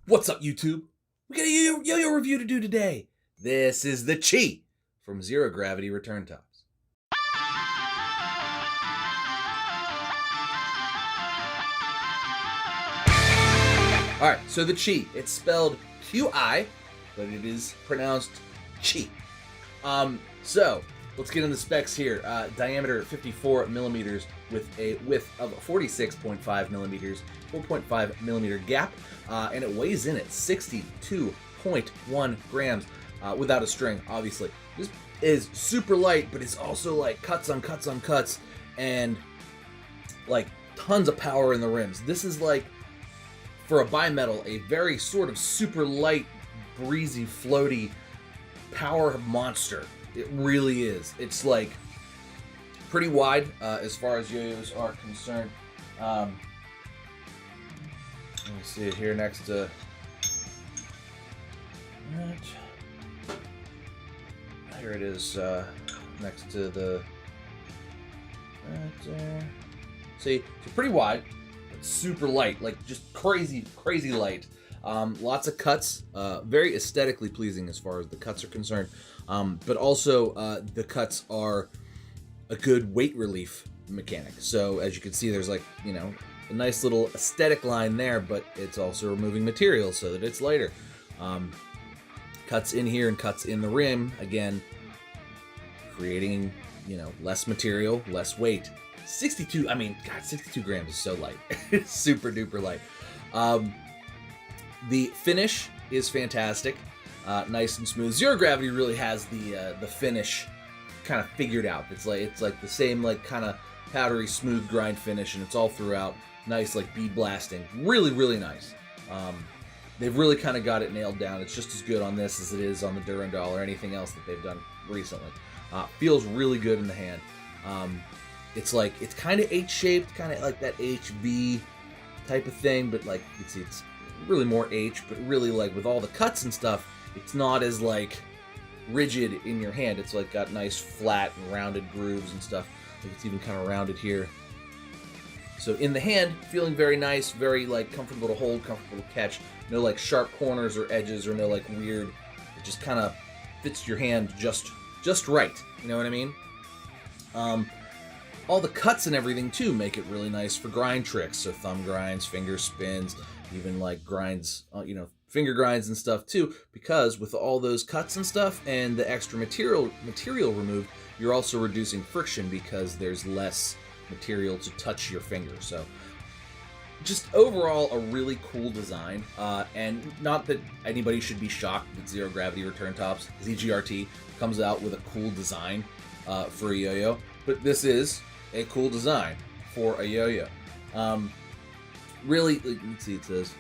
What's up, YouTube? We got a yo-yo review to do today. This is the Chi from Zero Gravity Return Tops. Alright, so the Chi, it's spelled Q-I, but it is pronounced Chi. So, let's get into the specs here. Diameter 54 millimeters with a width of 46.5 millimeters, 4.5 millimeter gap, and it weighs in at 62.1 grams without a string, obviously. This is super light, but it's also like cuts on cuts on cuts, and like tons of power in the rims. This is like, for a bimetal, a very sort of super light, breezy, floaty power monster. It really is. It's like pretty wide as far as yo-yos are concerned. Let me see it here next to. Here it is next to the. Right there. See, it's pretty wide, but super light, like just crazy light. Lots of cuts, very aesthetically pleasing as far as the cuts are concerned. But also the cuts are a good weight relief mechanic. So as you can see, there's like, you know, a nice little aesthetic line there, but it's also removing material so that it's lighter. Cuts in here and cuts in the rim, again, creating, you know, less material, less weight. 62 grams is so light. It's super duper light. The finish is fantastic, nice and smooth. Zero Gravity really has the finish kind of figured out. It's like the same like kind of powdery smooth grind finish, and it's all throughout. Nice like bead blasting, really nice. They've really kind of got it nailed down. It's just as good on this as it is on the Durandal or anything else that they've done recently. Feels really good in the hand. It's like, it's kind of H-shaped, kind of like that HV type of thing, but like it's really more H, but really like with all the cuts and stuff, it's not as like rigid in your hand. It's like got nice flat and rounded grooves and stuff. Like it's even kind of rounded here. So in the hand, feeling very nice, very like comfortable to hold, comfortable to catch. No like sharp corners or edges, or no like weird. It just kind of fits your hand just right. You know what I mean? All the cuts and everything too make it really nice for grind tricks. So thumb grinds, finger spins, even like grinds, you know, finger grinds and stuff too. Because with all those cuts and stuff and the extra material removed, you're also reducing friction because there's less material to touch your finger. So just overall a really cool design, and not that anybody should be shocked that Zero Gravity Return Tops, ZGRT, comes out with a cool design for a yo-yo, but this is a cool design for a yo-yo. Really, like, let's see, it says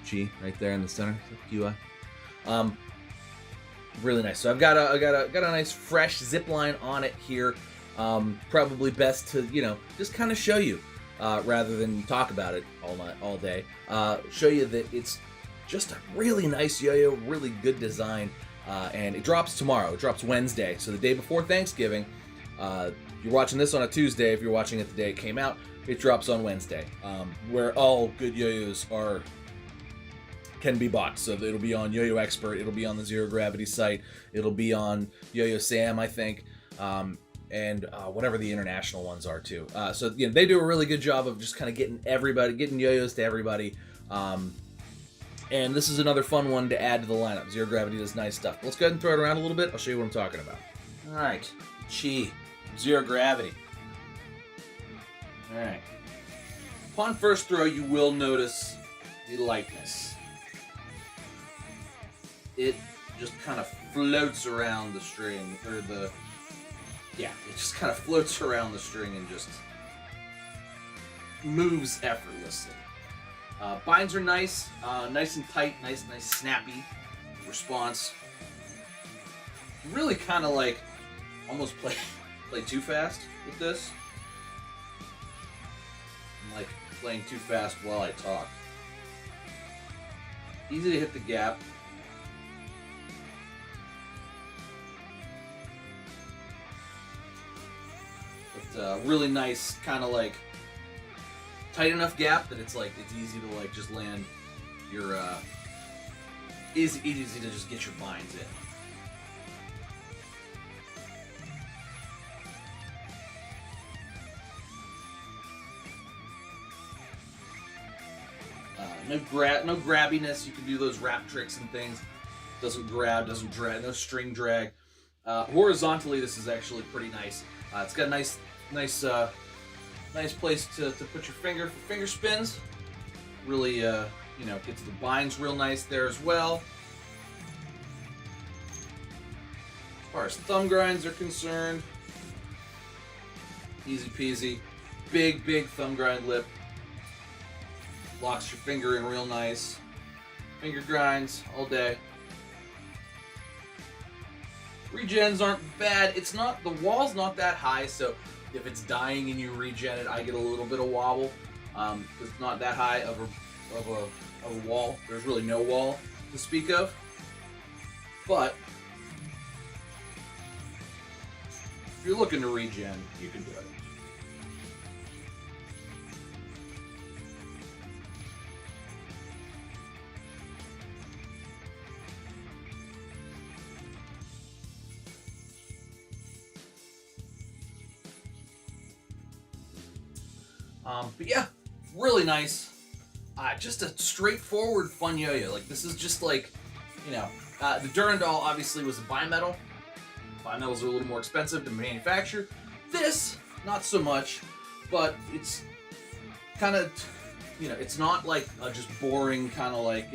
Chi right there in the center, QI. Really nice. So I've got a nice fresh zip line on it here. Probably best to, you know, just kind of show you rather than talk about it all day. Show you that it's just a really nice yo-yo, really good design, and it drops tomorrow. It drops Wednesday, so the day before Thanksgiving. You're watching this on a Tuesday. If you're watching it the day it came out, it drops on Wednesday, where all good yo-yos can be bought. So it'll be on Yo-Yo Expert, it'll be on the Zero Gravity site, it'll be on Yo-Yo Sam, I think, and whatever the international ones are too. So you know, they do a really good job of just kind of getting yo-yos to everybody. And this is another fun one to add to the lineup. Zero Gravity does nice stuff. Let's go ahead and throw it around a little bit. I'll show you what I'm talking about. All right, Chi, Zero Gravity. All right. Upon first throw, you will notice the lightness. It just kind of floats around the string, or it just kind of floats around the string and just moves effortlessly. Binds are nice, nice and tight, nice snappy response. Really kind of like almost play too fast with this. I'm like playing too fast while I talk. Easy to hit the gap. But really nice, kind of like tight enough gap that it's like it's easy to like just land your easy to just get your binds in. No grabbiness. You can do those wrap tricks and things. Doesn't grab, doesn't drag, no string drag. Horizontally, this is actually pretty nice. It's got a nice place to put your finger for finger spins. Really, gets the binds real nice there as well. As far as thumb grinds are concerned, easy peasy. Big thumb grind lip. Locks your finger in real nice. Finger grinds all day. Regens aren't bad. It's not, the wall's not that high, so if it's dying and you regen it, I get a little bit of wobble. Because it's not that high of a wall. There's really no wall to speak of. But if you're looking to regen, you can do it. But yeah, really nice. Just a straightforward, fun yo-yo. Like, this is just like, the Durandal obviously was a bimetal. Bimetals are a little more expensive to manufacture. This, not so much, but it's kind of, it's not like a just boring kind of like,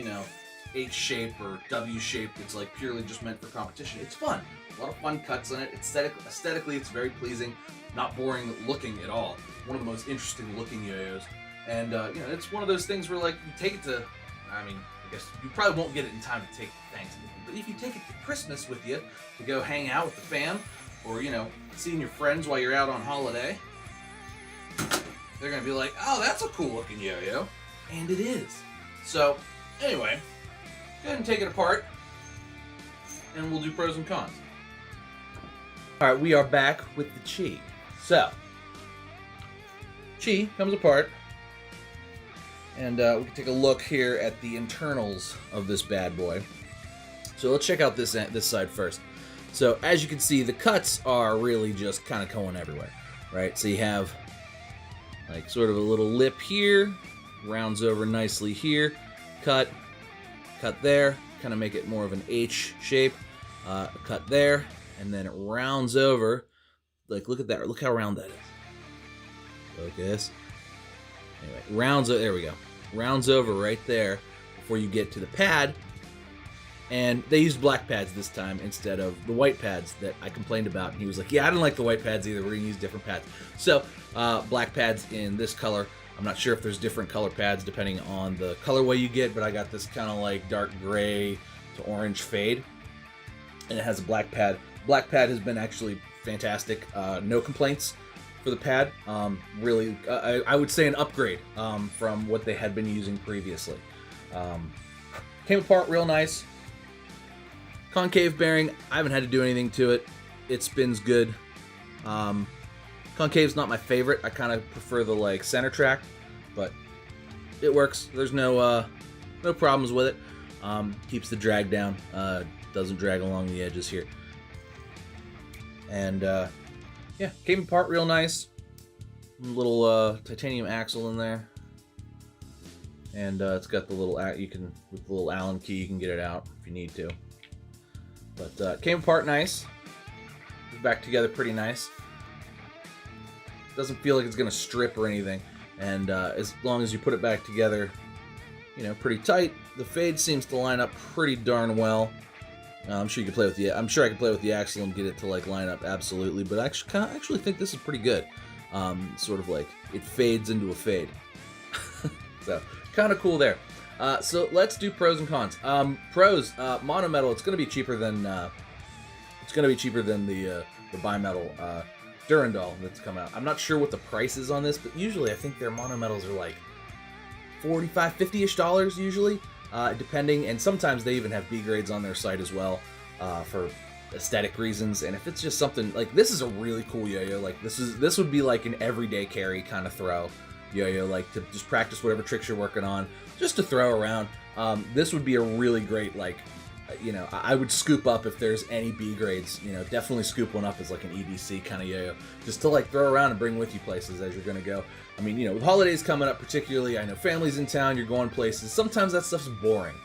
H shape or W shape that's like purely just meant for competition. It's fun. A lot of fun cuts on it. Aesthetically, it's very pleasing. Not boring looking at all. One of the most interesting looking yo-yos. And, it's one of those things where, like, you take it to, I guess you probably won't get it in time to take to Thanksgiving, but if you take it to Christmas with you to go hang out with the fam, or, seeing your friends while you're out on holiday, they're going to be like, oh, that's a cool looking yo-yo. And it is. So, anyway, go ahead and take it apart, and we'll do pros and cons. Alright, we are back with the Chi. So, Chi comes apart, and we can take a look here at the internals of this bad boy. So let's check out this side first. So as you can see, the cuts are really just kind of going everywhere, right? So you have like sort of a little lip here, rounds over nicely here, cut there, kind of make it more of an H shape, cut there, and then it rounds over. Like, look at that, look how round that is. Focus. Anyway, there we go. Rounds over right there before you get to the pad. And they used black pads this time instead of the white pads that I complained about. And he was like, yeah, I didn't like the white pads either. We're going to use different pads. So, black pads in this color. I'm not sure if there's different color pads depending on the colorway you get, but I got this kind of like dark gray to orange fade. And it has a black pad. Black pad has been actually fantastic. No complaints for the pad. Really, I would say an upgrade from what they had been using previously. Came apart real nice. Concave bearing, I haven't had to do anything to it. It spins good. Concave's not my favorite. I kind of prefer the like center track, but it works. There's no problems with it. Keeps the drag down. Doesn't drag along the edges here. And yeah, came apart real nice. Little titanium axle in there, and it's got the little with the little Allen key you can get it out if you need to. But came apart nice. Back together pretty nice. Doesn't feel like it's gonna strip or anything, and as long as you put it back together, pretty tight. The fade seems to line up pretty darn well. I'm sure you can play with I'm sure I can play with the axle and get it to like line up absolutely, but I actually think this is pretty good. Sort of like it fades into a fade. So kind of cool there. So let's do pros and cons. Pros, monometal. It's going to be cheaper than the bimetal Durandal that's come out. I'm not sure what the price is on this, but usually I think their monometals are like $45, $50-ish usually. Depending, and sometimes they even have B grades on their site as well for aesthetic reasons. And if it's just something like this is a really cool yo-yo, like this would be like an everyday carry kind of throw yo-yo, like to just practice whatever tricks you're working on. just to throw around. This would be a really great, like, I would scoop up if there's any B grades. Definitely scoop one up as like an EDC kind of yo-yo, just to like throw around and bring with you places as you're gonna go. I mean, with holidays coming up particularly, I know families in town, you're going places. Sometimes that stuff's boring,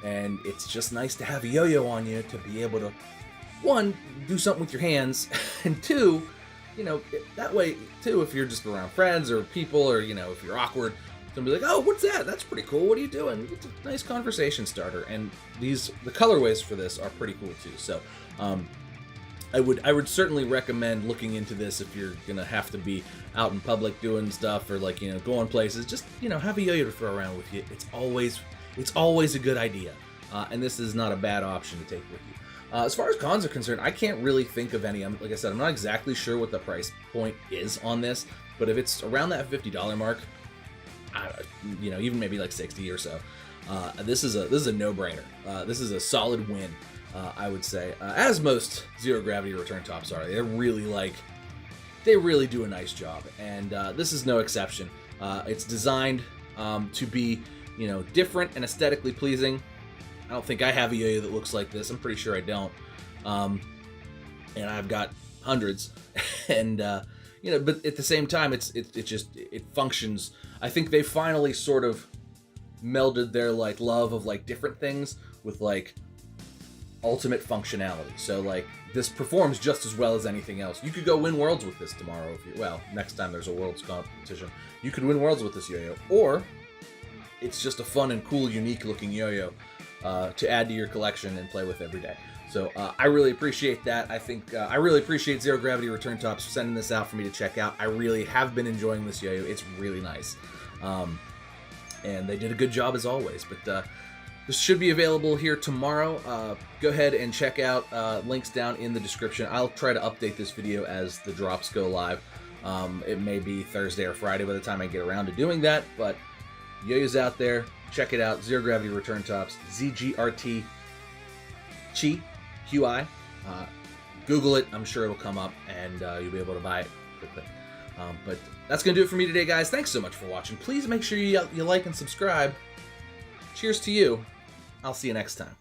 and it's just nice to have a yo-yo on you to be able to, one, do something with your hands, and two, that way too, if you're just around friends or people, or if you're awkward, somebody like, oh, what's that? That's pretty cool. What are you doing? It's a nice conversation starter. And the colorways for this are pretty cool too. So I would certainly recommend looking into this if you're gonna have to be out in public doing stuff, or like going places. Just have a yo-yo to throw around with you. It's always a good idea, and this is not a bad option to take with you. As far as cons are concerned, I can't really think of any. Like I said, I'm not exactly sure what the price point is on this, but if it's around that $50 mark, even maybe like 60 or so, this is a no-brainer. This is a solid win, I would say. As most zero gravity return tops are, they really do a nice job, and this is no exception. It's designed to be different and aesthetically pleasing. I don't think I have a yo-yo that looks like this. I'm pretty sure I don't. And I've got hundreds, and but at the same time, it functions. I think they finally sort of melded their like love of like different things with like ultimate functionality. So like this performs just as well as anything else. You could go win worlds with this tomorrow next time there's a worlds competition. You could win worlds with this yo-yo, or it's just a fun and cool, unique looking yo-yo to add to your collection and play with every day. So I really appreciate that. I really appreciate Zero Gravity Return Tops for sending this out for me to check out. I really have been enjoying this yo-yo. It's really nice. And they did a good job as always. But this should be available here tomorrow. Go ahead and check out links down in the description. I'll try to update this video as the drops go live. It may be Thursday or Friday by the time I get around to doing that, but yo-yo's out there. Check it out. Zero Gravity Return Tops, ZGRT QI. Google it. I'm sure it'll come up, and you'll be able to buy it quickly. But that's going to do it for me today, guys. Thanks so much for watching. Please make sure you like and subscribe. Cheers to you. I'll see you next time.